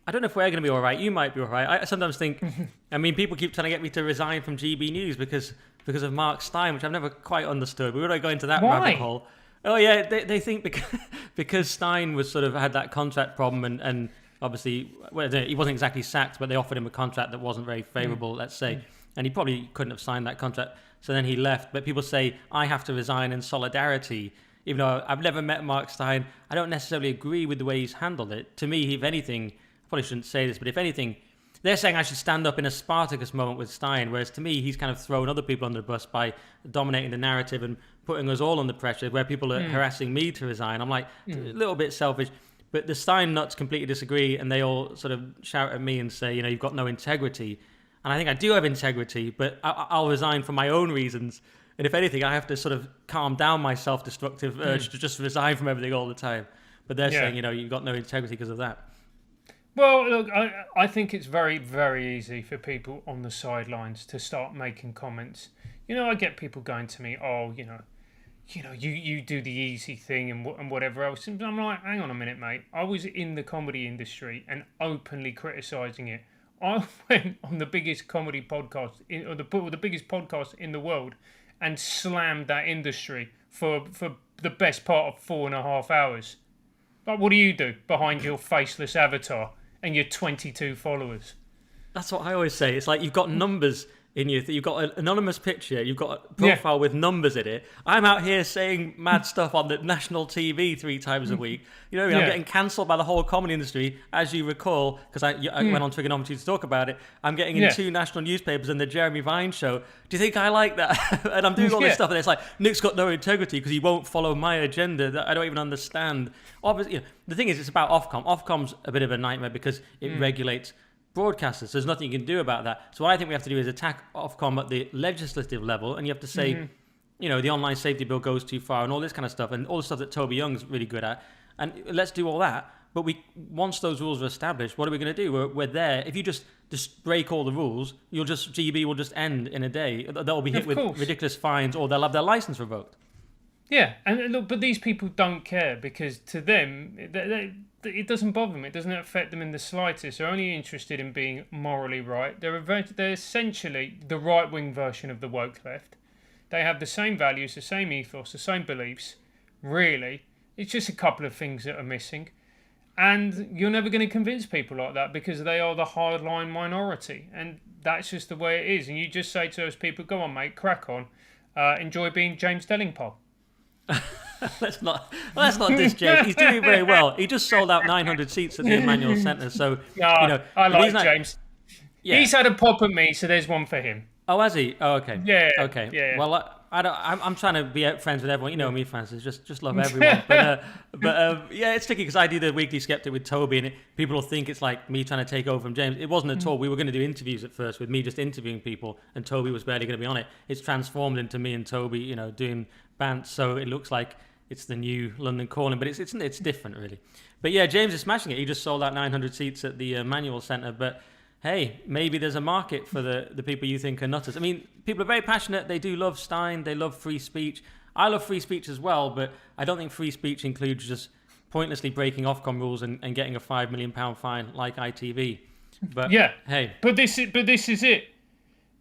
I don't know if we're going to be all right. You might be all right. I sometimes think, I mean, people keep trying to get me to resign from GB News because of Mark Steyn, which I've never quite understood. We would go into that rabbit hole. Oh yeah, they think because Steyn was sort of had that contract problem and obviously well, he wasn't exactly sacked, but they offered him a contract that wasn't very favourable, let's say, and he probably couldn't have signed that contract. So then he left. But people say I have to resign in solidarity. Even though I've never met Mark Steyn, I don't necessarily agree with the way he's handled it. To me, if anything, I probably shouldn't say this, but if anything, they're saying I should stand up in a Spartacus moment with Steyn, whereas to me, he's kind of thrown other people under the bus by dominating the narrative and putting us all under pressure, where people are harassing me to resign. I'm like, a little bit selfish. But the Steyn nuts completely disagree, and they all sort of shout at me and say, you've got no integrity. And I think I do have integrity, but I'll resign for my own reasons. And if anything, I have to sort of calm down my self-destructive urge to just resign from everything all the time. But they're saying, you've got no integrity because of that. Well, look, I think it's very, very easy for people on the sidelines to start making comments. I get people going to me, you do the easy thing and whatever else. And I'm like, hang on a minute, mate. I was in the comedy industry and openly criticising it. I went on the biggest comedy podcast, or the biggest podcast in the world, and slammed that industry for the best part of 4.5 hours. But what do you do behind your faceless avatar and your 22 followers? That's what I always say. It's like you've got numbers in you. You've got an anonymous picture. You've got a profile with numbers in it. I'm out here saying mad stuff on the national TV 3 times a week. I'm getting cancelled by the whole comedy industry, as you recall, because I went on Trigonometry to talk about it. I'm getting in 2 national newspapers and the Jeremy Vine show. Do you think I like that? And I'm doing all this stuff, and it's like, Nick's got no integrity because he won't follow my agenda that I don't even understand. Obviously, the thing is, it's about Ofcom. Ofcom's a bit of a nightmare because it regulates broadcasters. There's nothing you can do about that. So what I think we have to do is attack Ofcom at the legislative level, and you have to say, the online safety bill goes too far and all this kind of stuff, and all the stuff that Toby Young's really good at. And let's do all that. But once those rules are established, what are we going to do? We're there. If you just break all the rules, GB will just end in a day. They'll be hit with ridiculous fines, or they'll have their license revoked. Yeah, and look, but these people don't care because to them, it doesn't bother them. It doesn't affect them in the slightest. They're only interested in being morally right. They're essentially the right-wing version of the woke left. They have the same values, the same ethos, the same beliefs. Really, it's just a couple of things that are missing. And you're never going to convince people like that because they are the hardline minority. And that's just the way it is. And you just say to those people, go on, mate, crack on. Enjoy being James Dellingpole. Let's not diss James. He's doing very well. He just sold out 900 seats at the Emmanuel Centre. So I like James. Yeah. He's had a pop at me, so there's one for him. Oh, has he? Oh, okay. Yeah. Okay. Yeah. Well, I'm trying to be friends with everyone. You know me, Francis. Just love everyone. But it's tricky because I do the Weekly Skeptic with Toby, and people will think it's like me trying to take over from James. It wasn't at all. We were going to do interviews at first with me just interviewing people, and Toby was barely going to be on it. It's transformed into me and Toby, doing bants. So it looks like it's the new London Calling, but it's different really. But yeah, James is smashing it. He just sold out 900 seats at the Emmanuel Centre, but. Hey, maybe there's a market for the people you think are nutters. I mean, people are very passionate. They do love Steyn. They love free speech. I love free speech as well, but I don't think free speech includes just pointlessly breaking Ofcom rules and getting a £5 million fine like ITV. But hey, but this is it.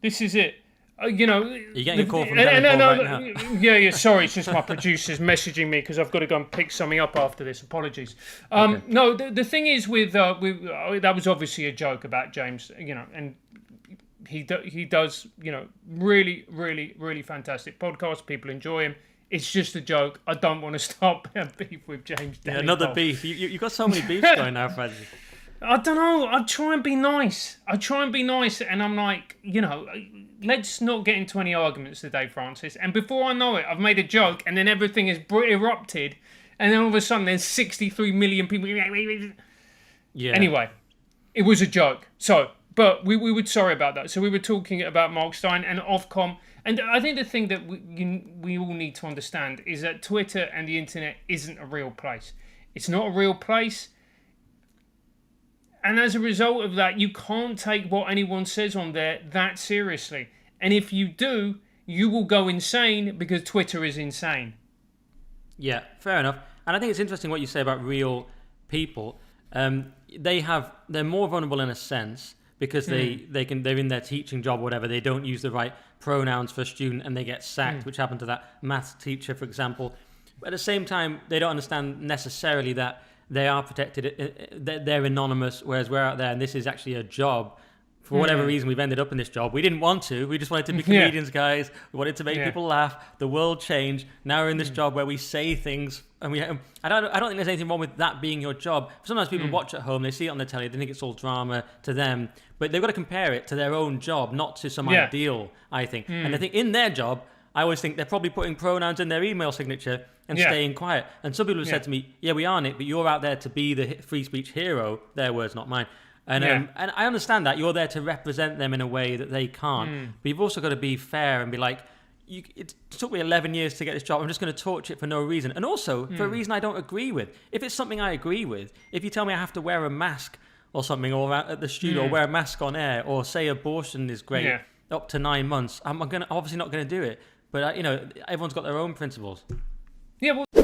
This is it. You're getting a call from Dellingpole right now. Yeah. Sorry, it's just my producer's messaging me because I've got to go and pick something up after this. Apologies. Okay. No, the thing is with that was obviously a joke about James. And he does really, really, really fantastic podcasts. People enjoy him. It's just a joke. I don't want to start beef with James. Yeah, another beef. You got so many beefs going now, Francis. I don't know. I try and be nice. And I'm like, let's not get into any arguments today, Francis. And before I know it, I've made a joke, and then everything has erupted, and then all of a sudden there's 63 million people. Yeah. Anyway, it was a joke. So, but we were sorry about that. So we were talking about Mark Steyn and Ofcom, and I think the thing that we all need to understand is that Twitter and the internet isn't a real place. It's not a real place. And as a result of that, you can't take what anyone says on there that seriously. And if you do, you will go insane because Twitter is insane. Yeah, fair enough. And I think it's interesting what you say about real people. they're more vulnerable in a sense because they're in their teaching job or whatever. They don't use the right pronouns for a student and they get sacked, which happened to that maths teacher, for example. But at the same time, they don't understand necessarily that they are protected, they're anonymous, whereas we're out there and this is actually a job. For whatever reason, we've ended up in this job. We didn't want to. We just wanted to be comedians, guys. We wanted to make people laugh. The world changed. Now we're in this job where we say things, and I don't think there's anything wrong with that being your job. Sometimes people watch at home, they see it on the telly, they think it's all drama to them, but they've got to compare it to their own job, not to some ideal, I think. And I think in their job, I always think they're probably putting pronouns in their email signature and staying quiet. And some people have said to me, yeah, we are, Nick, but you're out there to be the free speech hero. Their words, not mine. And I understand that you're there to represent them in a way that they can't. But you've also got to be fair and be like, it took me 11 years to get this job. I'm just going to torch it for no reason. And also for a reason I don't agree with. If it's something I agree with, if you tell me I have to wear a mask or something, or at the studio, or wear a mask on air, or say abortion is great up to 9 months, I'm obviously not going to do it. But, everyone's got their own principles. Yeah, well...